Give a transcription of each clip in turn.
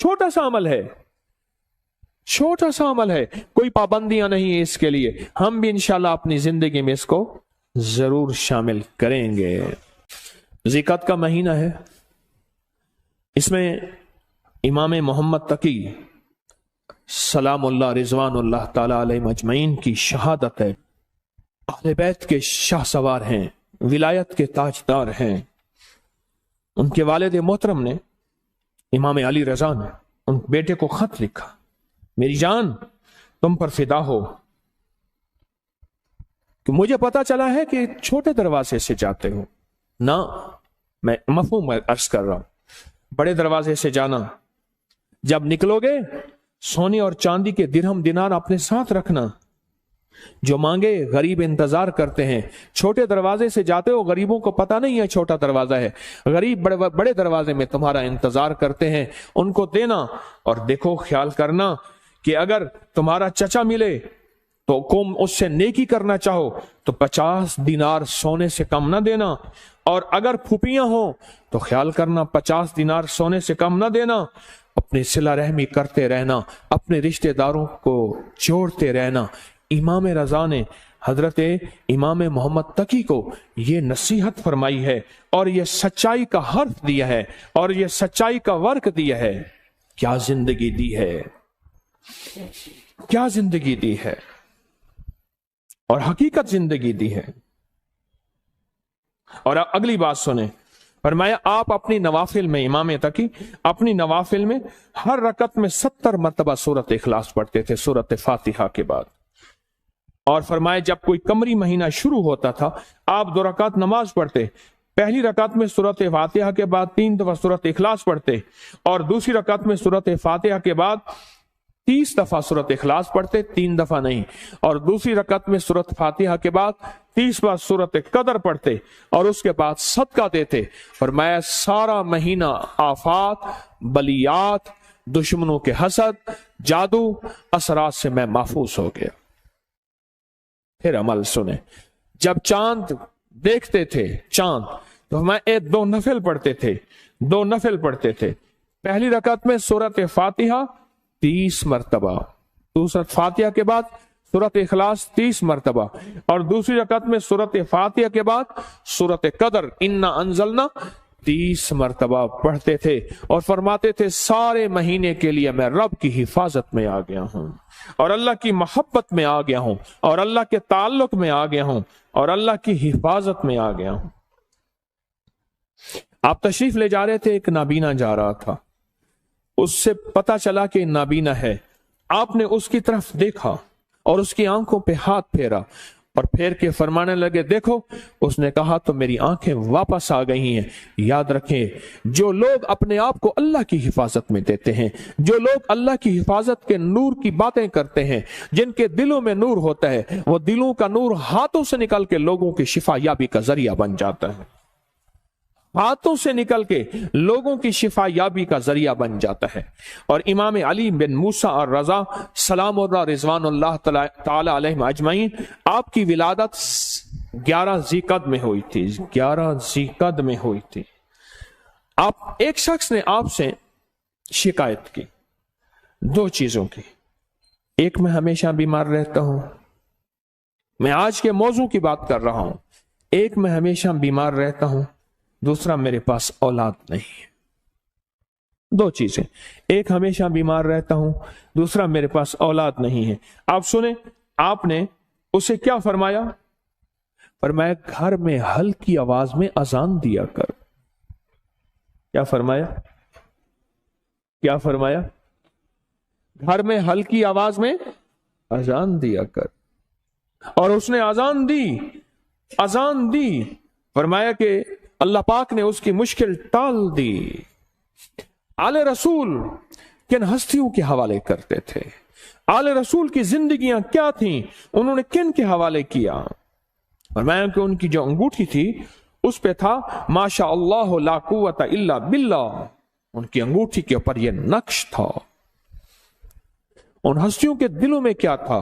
چھوٹا سا عمل ہے، چھوٹا سا عمل ہے، کوئی پابندیاں نہیں ہیں اس کے لیے. ہم بھی انشاءاللہ اپنی زندگی میں اس کو ضرور شامل کریں گے. ذیقعدہ کا مہینہ ہے، اس میں امام محمد تقی سلام اللہ رضوان اللہ تعالی علیہ اجمعین کی شہادت ہے. اہل بیت کے شاہ سوار ہیں، ولایت کے تاجدار ہیں. ان کے والد محترم نے، امام علی رضا نے، ان بیٹے کو خط لکھا، میری جان تم پر فدا ہو، کہ مجھے پتا چلا ہے کہ چھوٹے دروازے سے جاتے ہو. نہ، میں مفہوم عرض کر رہا ہوں، بڑے دروازے سے جانا. جب نکلو گے سونے اور چاندی کے درہم دینار اپنے ساتھ رکھنا، جو مانگے غریب انتظار کرتے ہیں. چھوٹے دروازے سے جاتے ہو، غریبوں کو پتہ نہیں ہے چھوٹا دروازہ ہے، غریب بڑے دروازے میں تمہارا انتظار کرتے ہیں، ان کو دینا. اور دیکھو، خیال کرنا کہ اگر تمہارا چچا ملے تو تم اس سے نیکی کرنا چاہو تو 50 دینار سونے سے کم نہ دینا، اور اگر پھوپھیاں ہوں تو خیال کرنا 50 دینار سونے سے کم نہ دینا. اپنی صلہ رحمی کرتے رہنا، اپنے رشتہ داروں کو جوڑتے رہنا. امام رضا نے حضرت امام محمد تقی کو یہ نصیحت فرمائی ہے، اور یہ سچائی کا حرف دیا ہے، اور یہ سچائی کا ورق دیا ہے. کیا زندگی دی ہے، کیا زندگی دی ہے، اور حقیقت زندگی دی ہے. اور اگلی بات سنیں، فرمایا آپ اپنی نوافل میں، امام تقی اپنی نوافل میں ہر رکعت میں 70 مرتبہ سورۃ اخلاص پڑھتے تھے سورۃ فاتحہ کے بعد. اور فرمایا جب کوئی قمری مہینہ شروع ہوتا تھا آپ 2 رکعت نماز پڑھتے، پہلی رکعت میں سورۃ فاتحہ کے بعد 3 دفعہ سورۃ اخلاص پڑھتے، اور دوسری رکعت میں سورۃ فاتحہ کے بعد 30 دفعہ سورۃ اخلاص پڑھتے، 3 دفعہ نہیں، اور دوسری رکعت میں سورۃ فاتحہ کے بعد 30 بار سورۃ قدر پڑھتے، اور اس کے بعد صدقہ دیتے. فرمایا سارا مہینہ آفات، بلیات، دشمنوں کے حسد، جادو، اثرات سے میں محفوظ ہو گیا. پھر عمل سنیں، جب چاند دیکھتے تھے چاند تو میں 2 نفل پڑھتے تھے، 2 نفل پڑھتے تھے. پہلی رکعت میں سورۃ فاتحہ 30 مرتبہ، دوسرا فاتحہ کے بعد سورۃ اخلاص 30 مرتبہ، اور دوسری رکعت میں سورۃ فاتحہ کے بعد سورۃ قدر انا انزلنا 30 مرتبہ پڑھتے تھے. اور فرماتے تھے سارے مہینے کے لیے میں رب کی حفاظت میں آ گیا ہوں، اور اللہ کی محبت میں آ گیا ہوں، اور اللہ کے تعلق میں آ گیا ہوں، اور اللہ کی حفاظت میں آ گیا ہوں. آپ تشریف لے جا رہے تھے، ایک نابینا جا رہا تھا، اس سے پتا چلا کہ نابینا ہے. آپ نے اس کی طرف دیکھا اور اس کی آنکھوں پہ ہاتھ پھیرا، اور پھیر کے فرمانے لگے دیکھو. اس نے کہا تو میری آنکھیں واپس آ گئی ہیں. یاد رکھیں، جو لوگ اپنے آپ کو اللہ کی حفاظت میں دیتے ہیں، جو لوگ اللہ کی حفاظت کے نور کی باتیں کرتے ہیں، جن کے دلوں میں نور ہوتا ہے، وہ دلوں کا نور ہاتھوں سے نکل کے لوگوں کی شفا یابی کا ذریعہ بن جاتا ہے. ہاتھوں سے نکل کے لوگوں کی شفا یابی کا ذریعہ بن جاتا ہے. اور امام علی بن موسیٰ اور رضا سلام اللہ رضوان اللہ تعالی علیہ اجمعین، آپ کی ولادت 11 ذیقعدہ میں ہوئی تھی، 11 ذیقعدہ میں ہوئی تھی. ایک شخص نے آپ سے شکایت کی 2 چیزوں کی. ایک، میں ہمیشہ بیمار رہتا ہوں، میں آج کے موضوع کی بات کر رہا ہوں. ایک، میں ہمیشہ بیمار رہتا ہوں، دوسرا میرے پاس اولاد نہیں ہے. 2 چیزیں، ایک ہمیشہ بیمار رہتا ہوں، دوسرا میرے پاس اولاد نہیں ہے. آپ سنیں، آپ نے اسے کیا فرمایا؟ فرمایا گھر میں ہلکی آواز میں اذان دیا کر. کیا فرمایا؟ کیا فرمایا؟ گھر میں ہلکی آواز میں اذان دیا کر. اور اس نے اذان دی. فرمایا کہ اللہ پاک نے اس کی مشکل ٹال دی. آل رسول کن ہستیوں کے حوالے کرتے تھے؟ آل رسول کی زندگیاں کیا تھیں؟ انہوں نے کن کے حوالے کیا؟ فرمایا کہ ان کی جو انگوٹھی تھی اس پہ تھا ما شاء اللہ لا قوت الا باللہ. ان کی انگوٹھی کے اوپر یہ نقش تھا. ان ہستیوں کے دلوں میں کیا تھا؟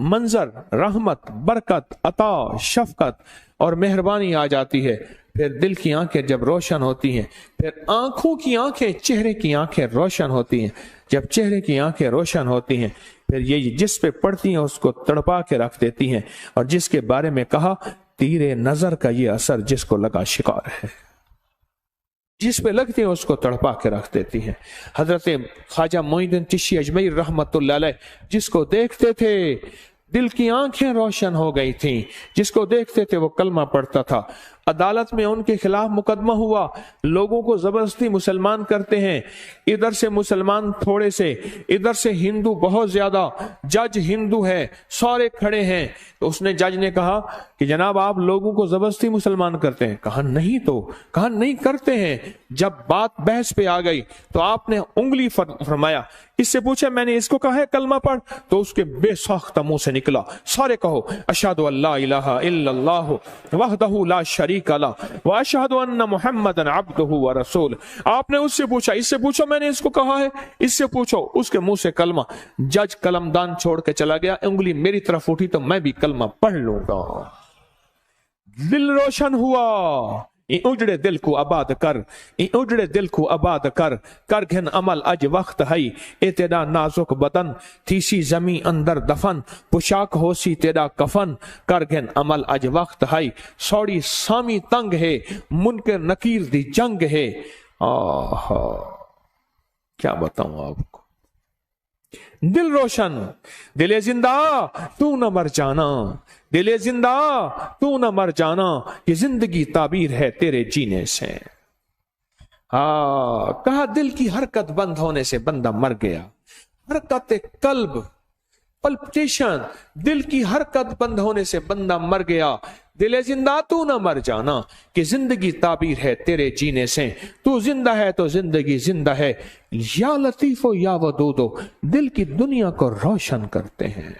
منظر رحمت برکت عطا شفقت اور مہربانی آ جاتی ہے، پھر دل کی آنکھیں جب روشن ہوتی ہیں، پھر آنکھوں کی آنکھیں چہرے کی آنکھیں روشن ہوتی ہیں، جب چہرے کی آنکھیں روشن ہوتی ہیں پھر یہ جس پہ پڑتی ہیں اس کو تڑپا کے رکھ دیتی ہیں، اور جس کے بارے میں کہا تیرے نظر کا یہ اثر جس کو لگا شکار ہے، جس پہ لگتی ہیں اس کو تڑپا کے رکھ دیتی ہیں۔ حضرت خواجہ معین الدین چشتی اجمیری رحمت اللہ علیہ جس کو دیکھتے تھے دل کی آنکھیں روشن ہو گئی تھیں، جس کو دیکھتے تھے وہ کلمہ پڑھتا تھا، عدالت میں ان کے خلاف مقدمہ ہوا، لوگوں کو زبردستی مسلمان کرتے ہیں، ادھر سے مسلمان تھوڑے سے، ادھر سے ہندو بہت زیادہ، جج ہندو ہے، سارے کھڑے ہیں، تو اس نے جج نے کہا کہ جناب آپ لوگوں کو زبردستی مسلمان کرتے ہیں؟ کہا نہیں، تو کہا نہیں کرتے ہیں۔ جب بات بحث پہ آ گئی تو آپ نے انگلی فرمایا، اس سے پوچھا میں نے اس کو کہا ہے کلمہ پڑھ، تو اس کے بے ساختہ منہ سے نکلا سارے کہو اشہد ان لا الہ الا اللہ وحدہ لا شریک لہ واشہد ان محمدا عبدہ ورسولہ۔ آپ نے اس سے پوچھا، اس سے پوچھو میں نے اس کو کہا ہے، اس سے پوچھو، اس کے منہ سے کلمہ۔ جج قلمدان چھوڑ کے چلا گیا، انگلی میری طرف اٹھی تو میں بھی کلمہ پڑھ لوں گا۔ دل روشن ہوا، اجڑے دل کو آباد کر، اجڑے دل کو آباد کر، کر گھن عمل اج وقت ہے، اے تیرا نازک بدن تھیسی زمین اندر دفن، پوشاک ہو سی تیرا کفن، کر گھن عمل اج وقت ہے، سوڑی سامی تنگ ہے، منکر نکیر دی جنگ ہے۔ کیا بتاؤں آپ کو، دل روشن، دل زندہ تو نہ مر جانا، دل زندہ تو نہ مر جانا، یہ زندگی تعبیر ہے تیرے جینے سے۔ کہا دل کی حرکت بند ہونے سے بندہ مر گیا، حرکت قلب پلپٹیشن، دل کی حرکت بند ہونے سے بندہ مر گیا، دل زندہ تو نہ مر جانا کہ زندگی تعبیر ہے تیرے جینے سے، تو زندہ ہے تو زندگی زندہ ہے، یا لطیف و یا ودود، دل کی دنیا کو روشن کرتے ہیں،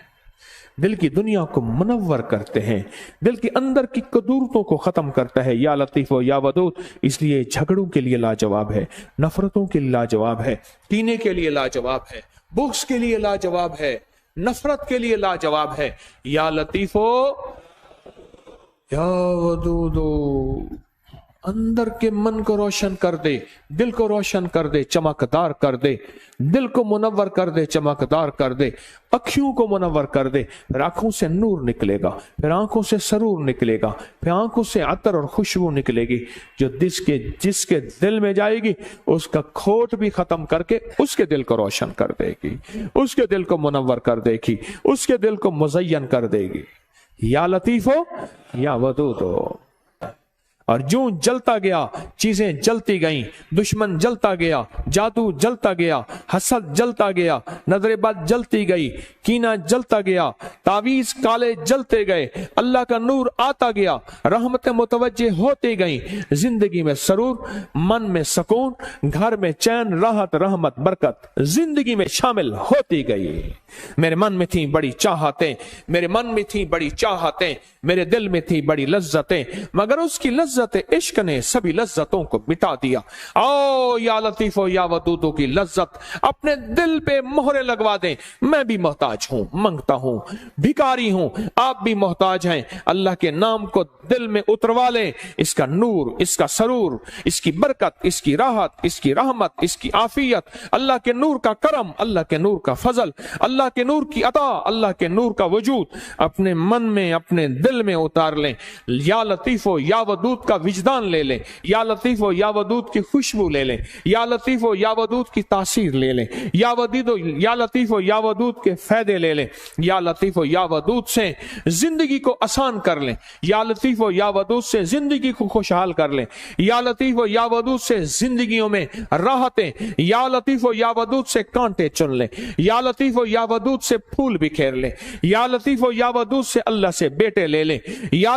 دل کی دنیا کو منور کرتے ہیں، دل کے اندر کی قدورتوں کو ختم کرتا ہے، یا لطیف و یا ودود۔ اس لیے جھگڑوں کے لیے لاجواب ہے، نفرتوں کے لیے لاجواب ہے، کینے کے لیے لاجواب ہے، بغض کے لیے لاجواب ہے، نفرت کے لیے لاجواب ہے، یا لطیف و یا ودود۔ اندر کے من کو روشن کر دے، دل کو روشن کر دے، چمکدار کر دے، دل کو منور کر دے، چمکدار کر دے، اکھیوں کو منور کر دے، پھر آنکھوں سے نور نکلے گا، پھر آنکھوں سے سرور نکلے گا، پھر آنکھوں سے عطر اور خوشبو نکلے گی، جو جس کے دل میں جائے گی اس کا کھوٹ بھی ختم کر کے اس کے دل کو روشن کر دے گی، اس کے دل کو منور کر دے گی، اس کے دل کو مزین کر دے گی، یا لطیف ہو یا ودود ہو۔ اور جو جلتا گیا چیزیں جلتی گئیں، دشمن جلتا گیا، جادو جلتا گیا، حسد جلتا گیا، نظر بد جلتی گئی، کینہ جلتا گیا، تعویذ کالے جلتے گئے، اللہ کا نور آتا گیا، رحمت متوجہ ہوتی گئیں، زندگی میں سرور، من میں سکون، گھر میں چین، راحت رحمت برکت زندگی میں شامل ہوتی گئی۔ میرے من میں تھی بڑی چاہتیں، میرے من میں تھی بڑی چاہتیں، میرے دل میں تھی بڑی لذتیں، مگر اس کی لذت عشق نے سبھی لذتوں کو مٹا دیا۔ او یا لطیف و یا ودودوں کی لذت اپنے دل پہ مہرے لگوا دیں۔ میں بھی محتاج ہوں، منگتا ہوں، بھکاری ہوں، آپ بھی محتاج ہیں، اللہ کے نام کو دل میں اتروا لیں، اس کا نور، اس کا سرور، اس کی برکت، اس کی راحت، اس کی رحمت، اس کی عافیت، اللہ کے نور کا کرم، اللہ کے نور کا فضل، اللہ کے نور کی عطا، اللہ کے نور کا وجود اپنے من میں، اپنے دل میں اتار لیں۔ یا لطیف و یا ودود کا وجدان لے لیں، یا لطیف و یا ودود کی خوشبو لے لیں، یا لطیف و یا ودود کی تاثیر لے لیں، یا لطیف و یا ودود کے فائدے لے لیں، یا لطیف و یا ودود سے زندگی کو آسان کر لیں، یا لطیف و یا ودود سے زندگی کو خوشحال کر لیں، یا لطیف و یا ودود سے زندگیوں میں راحتیں، یا لطیف و یا ودود سے کانٹے چن لیں، یا لطیف و یا ودود سے پھول بکھیر لیں، یا لطیف و یا ودود سے اللہ سے بیٹے لے لیں، یا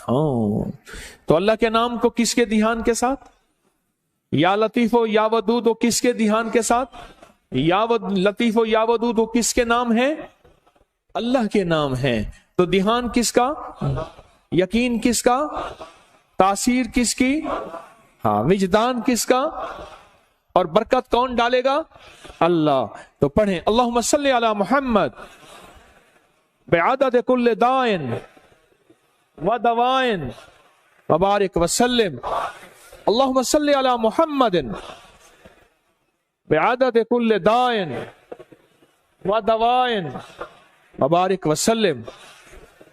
ہاں، تو اللہ کے نام کو کس کے دھیان کے ساتھ؟ یا لطیف و یا ودود و کس کے دھیان کے ساتھ؟ یا لطیف و یا ودود و کس کے نام ہے؟ اللہ کے نام ہے۔ تو دھیان کس کا؟ یقین کس کا؟ تاثیر کس کی؟ ہاں، وجدان کس کا؟ اور برکت کون ڈالے گا؟ اللہ۔ تو پڑھیں اللہم صلی علی محمد بعدد کل دائن و دوائن وبارک وسلم۔ اللہم صلی علی محمد بعدد کل دائن و دوائن وبارک وسلم۔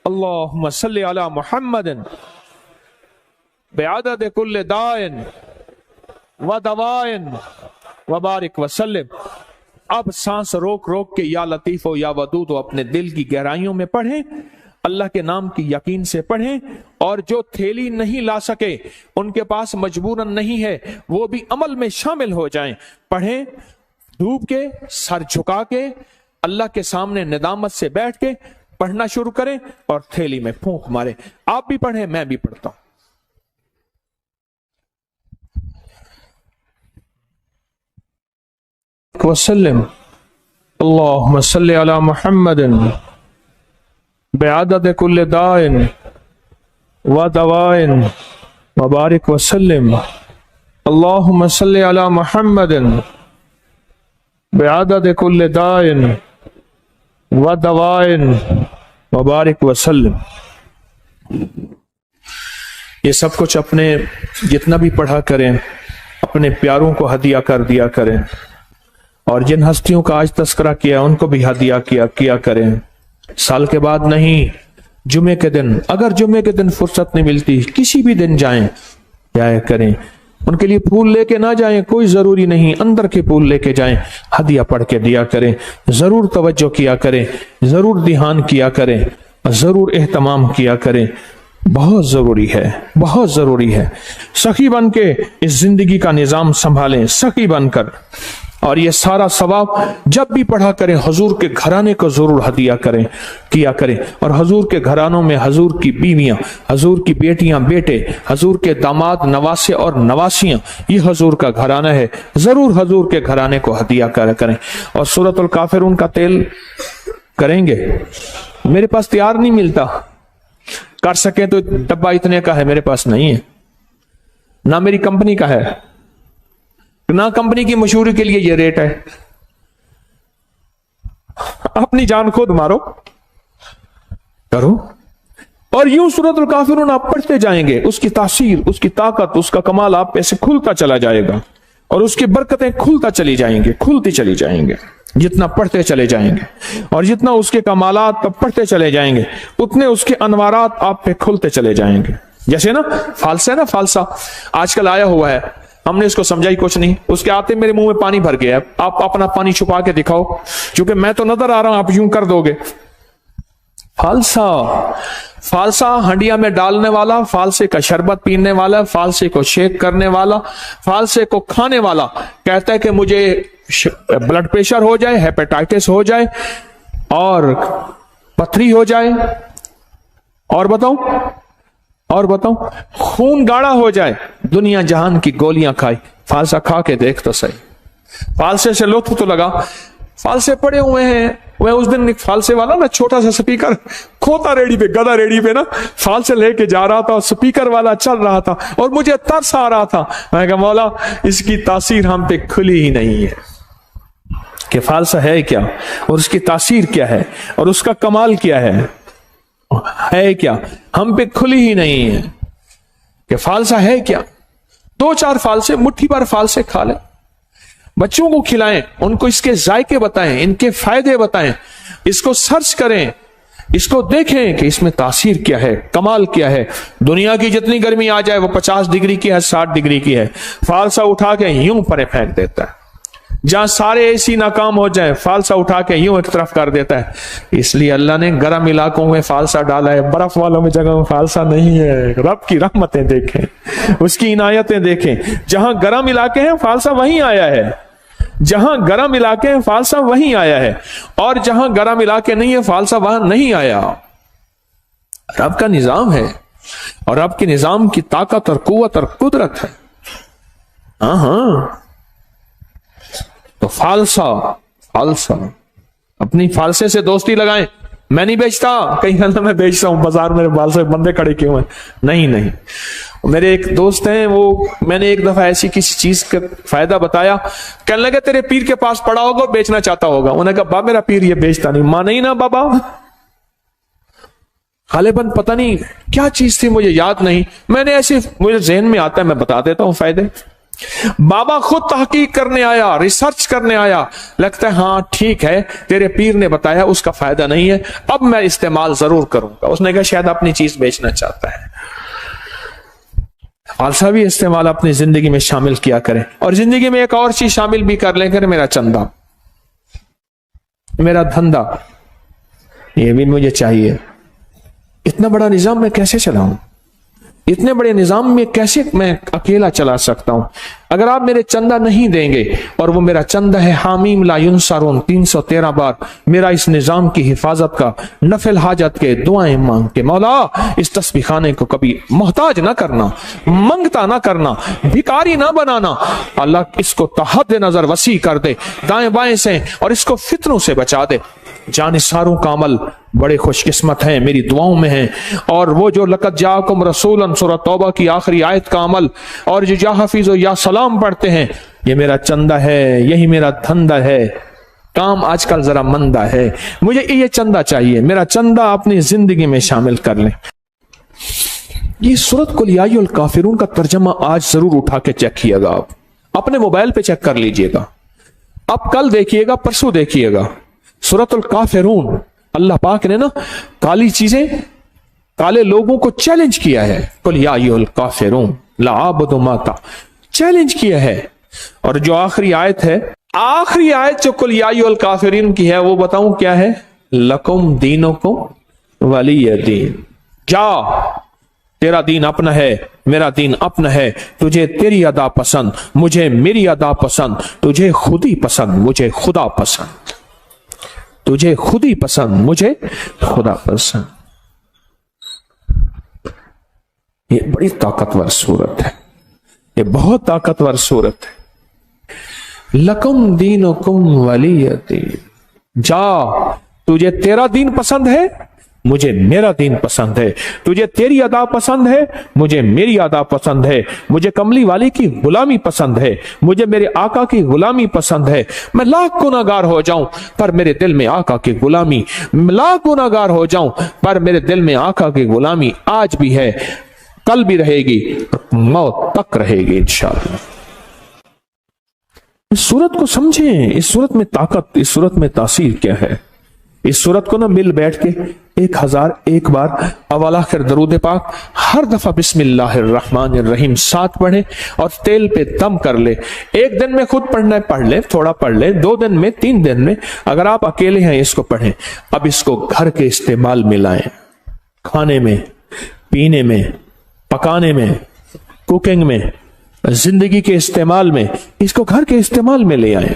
اللہم صلی علی محمد بعدد کل دائن و دوائن وبارک وسلم۔ اب سانس روک روک کے یا لطیف و یا ودود و اپنے دل کی گہرائیوں میں پڑھیں، اللہ کے نام کی یقین سے پڑھیں، اور جو تھیلی نہیں لا سکے، ان کے پاس مجبوراً نہیں ہے، وہ بھی عمل میں شامل ہو جائیں۔ پڑھیں ڈوب کے، سر جھکا کے، اللہ کے سامنے ندامت سے بیٹھ کے پڑھنا شروع کریں اور تھیلی میں پھونک مارے۔ آپ بھی پڑھیں، میں بھی پڑھتا ہوں۔ وسلم اللہم صلی علی محمد بعدد کل دائن و دوائن وبارک وسلم۔ اللہم صلی علی محمد بعدد کل دائن و دوائن وبارک وسلم۔ یہ سب کچھ اپنے جتنا بھی پڑھا کریں، اپنے پیاروں کو ہدیہ کر دیا کریں، اور جن ہستیوں کا آج تذکرہ کیا ان کو بھی ہدیہ کیا کریں۔ سال کے بعد نہیں، جمعے کے دن، اگر جمعے کے دن فرصت نہیں ملتی، کسی بھی دن جایا کریں۔ ان کے لیے پھول لے کے نہ جائیں، کوئی ضروری نہیں، اندر کے پھول لے کے جائیں، ہدیہ پڑھ کے دیا کریں، ضرور توجہ کیا کریں، ضرور دھیان کیا کریں، ضرور اہتمام کیا کریں۔ بہت ضروری ہے، بہت ضروری ہے۔ سخی بن کے اس زندگی کا نظام سنبھالیں، سخی بن کر، اور یہ سارا ثواب جب بھی پڑھا کریں حضور کے گھرانے کو ضرور ہدیہ کیا کریں، اور حضور کے گھرانوں میں حضور کی بیویاں، حضور کی بیٹیاں بیٹے، حضور کے داماد نواسے اور نواسیاں، یہ حضور کا گھرانہ ہے، ضرور حضور کے گھرانے کو ہدیہ کریں۔ اور سورۃ الکافرون کا تیل کریں گے؟ میرے پاس تیار نہیں ملتا، کر سکیں تو ڈبہ اتنے کا ہے، میرے پاس نہیں ہے، نہ میری کمپنی کا ہے، نہ کمپنی کی مشہوری کے لیے یہ ریٹ ہے۔ اپنی جان خود مارو، کرو، اور یوں سورۃ الکافرون آپ پڑھتے جائیں گے، اس کی تاثیر، اس کی طاقت، اس کا کمال آپ پہ سے کھلتا چلا جائے گا، اور اس کی برکتیں کھلتا چلی جائیں گے، کھلتی چلی جائیں گے، جتنا پڑھتے چلے جائیں گے، اور جتنا اس کے کمالات پڑھتے چلے جائیں گے، اتنے اس کے انوارات آپ پہ کھلتے چلے جائیں گے۔ جیسے نا فالسا ہے نا، فالسا آج کل آیا ہوا ہے، ہم نے اس کو سمجھا ہی کچھ نہیں، اس کے آتے میرے منہ میں پانی بھر گیا ہے، آپ اپنا پانی چھپا کے دکھاؤ، چونکہ میں تو نظر آ رہا ہوں، آپ یوں کر دو گے۔ فالسا، فالسا ہنڈیا میں ڈالنے والا، فالسے کا شربت پینے والا، فالسے کو شیک کرنے والا، فالسے کو کھانے والا کہتا ہے کہ مجھے بلڈ پریشر ہو جائے، ہیپیٹائٹس ہو جائے، اور پتھری ہو جائے، اور بتاؤں خون گاڑھا ہو جائے، دنیا جہان کی گولیاں کھائی، فالسا کھا کے دیکھ تو صحیح، فالسے سے لطف تو لگا۔ فالسے پڑے ہوئے ہیں، وہ اس دن ایک فالسے والا نا چھوٹا سا سپیکر کھوتا ریڈی پہ، گدا ریڈی پہ نا فالسے لے کے جا رہا تھا، اور سپیکر والا چل رہا تھا، اور مجھے ترس آ رہا تھا، میں کہا مولا اس کی تاثیر ہم پہ کھلی ہی نہیں ہے، کہ فالسا ہے کیا، اور اس کی تاثیر کیا ہے، اور اس کا کمال کیا ہے کیا، ہم پہ کھلی ہی نہیں ہے کہ فالسا ہے کیا۔ 2-4 فالسے، مٹھی بھر فالسے کھا لیں، بچوں کو کھلائیں، ان کو اس کے ذائقے بتائیں، ان کے فائدے بتائیں، اس کو سرچ کریں، اس کو دیکھیں کہ اس میں تاثیر کیا ہے، کمال کیا ہے۔ دنیا کی جتنی گرمی آ جائے وہ 50 ڈگری کی ہے، 60 ڈگری کی ہے، فالسا اٹھا کے یوں پرے پھینک دیتا ہے۔ جہاں سارے اے سی ناکام ہو جائیں، فالسا اٹھا کے یوں ایک طرف کر دیتا ہے۔ اس لیے اللہ نے گرم علاقوں میں فالسا ڈالا ہے، برف والوں میں جگہ میں فالسا نہیں ہے۔ رب کی رحمتیں دیکھیں، اس کی عنایتیں دیکھیں، جہاں گرم علاقے ہیں فالسا وہیں آیا ہے، جہاں گرم علاقے ہیں فالسا وہیں آیا ہے، اور جہاں گرم علاقے نہیں ہے فالسا وہاں نہیں آیا۔ رب کا نظام ہے، اور رب کے نظام کی طاقت اور قوت اور قدرت ہے. ہاں تو فالسا اپنی فالسے سے دوستی لگائیں. میں نہیں بیچتا، کہیں کہنا میں بیچتا ہوں، بازار میں فالسے بندے کھڑے کیوں ہیں. نہیں. میرے ایک دوست ہیں، وہ میں نے ایک دفعہ ایسی کسی چیز کا فائدہ بتایا، کہنے لگے تیرے پیر کے پاس پڑا ہوگا، بیچنا چاہتا ہوگا. انہوں نے کہا با میرا پیر یہ بیچتا نہیں. ماں نہیں نا بابا، غالباً پتہ نہیں کیا چیز تھی، مجھے یاد نہیں. میں نے ایسے مجھے ذہن میں آتا ہے میں بتا دیتا ہوں فائدے. بابا خود تحقیق کرنے آیا، ریسرچ کرنے آیا، لگتا ہے ہاں ٹھیک ہے تیرے پیر نے بتایا اس کا فائدہ نہیں ہے، اب میں استعمال ضرور کروں گا. اس نے کہا شاید اپنی چیز بیچنا چاہتا ہے. فالسا بھی استعمال اپنی زندگی میں شامل کیا کریں، اور زندگی میں ایک اور چیز شامل بھی کر لیں کریں، میرا چندہ، میرا دھندا، یہ بھی مجھے چاہیے. اتنا بڑا نظام میں کیسے چلاؤں؟ اتنے بڑے نظام میں کیسے میں اکیلا چلا سکتا ہوں؟ اگر آپ میرے چندہ نہیں دیں گے، اور وہ میرا چندہ ہے حامیم لا ینصرون 313 بار میرا اس نظام کی حفاظت کا، نفل حاجت کے دعائیں مانگ کے، مولا اس تسبیح خانے کو کبھی محتاج نہ کرنا، منگتا نہ کرنا، بھکاری نہ بنانا. اللہ اس کو تحد نظر وسیع کر دے دائیں بائیں سے، اور اس کو فتنوں سے بچا دے. جانثاروں کا عمل بڑے خوش قسمت ہیں، میری دعاؤں میں ہیں. اور وہ جو لقد جاءکم رسولا سورۃ توبہ کی آخری آیت کا عمل، اور جو یا حفیظ و یا سلام پڑھتے ہیں، یہ میرا چندہ ہے، یہی میرا دھندا ہے. کام آج کل ذرا مندہ ہے، مجھے یہ چندہ چاہیے، میرا چندہ اپنی زندگی میں شامل کر لیں. یہ سورۃ قل یا ایھا الکافرون کا ترجمہ آج ضرور اٹھا کے چیک کیے گا. آپ اپنے موبائل پہ چیک کر لیجئے گا، اب کل دیکھیے گا، پرسوں دیکھیے گا. سورۃ الکافرون، اللہ پاک نے نا کالی چیزیں، کالے لوگوں کو چیلنج کیا ہے. قل یا ایھا الکافرون لا اعبد ما چیلنج کیا ہے. اور جو آخری آیت ہے، آخری آیت جو قل یا ایھا الکافرون کی ہے، وہ بتاؤں کیا ہے؟ لکم دینکم ولی دین. جا تیرا دین اپنا ہے، میرا دین اپنا ہے. تجھے تیری ادا پسند، مجھے میری ادا پسند. تجھے خود ہی پسند، مجھے خدا پسند. تجھے خود ہی پسند، مجھے خدا پسند. یہ بڑی طاقتور صورت ہے، یہ بہت طاقتور صورت ہے. لکم دینکم ولی دین. جا تجھے تیرا دین پسند ہے، مجھے میرا دین پسند ہے. تجھے تیری ادا پسند ہے، مجھے میری ادا پسند ہے. مجھے کملی والی کی غلامی پسند ہے، مجھے میرے آقا کی غلامی پسند ہے. میں لاکھ گناہگار ہو جاؤں پر میرے دل میں آقا کی غلامی، لاکھ گناہگار ہو جاؤں پر میرے دل میں آقا کی غلامی آج بھی ہے، کل بھی رہے گی، موت تک رہے گی انشاءاللہ. اس صورت کو سمجھیں، اس صورت میں طاقت، اس صورت میں تاثیر کیا ہے. اس صورت کو نہ مل بیٹھ کے 1001 بار اول آخر درود پاک ہر دفعہ بسم اللہ الرحمن الرحیم 7 پڑھیں، اور تیل پہ دم کر لے. ایک دن میں خود پڑھنا ہے پڑھ لے، تھوڑا پڑھ لے، 2 دن میں، 3 دن میں. اگر آپ اکیلے ہیں اس کو پڑھیں. اب اس کو گھر کے استعمال میں لائیں، کھانے میں، پینے میں، پکانے میں، کوکنگ میں، زندگی کے استعمال میں. اس کو گھر کے استعمال میں لے آئیں.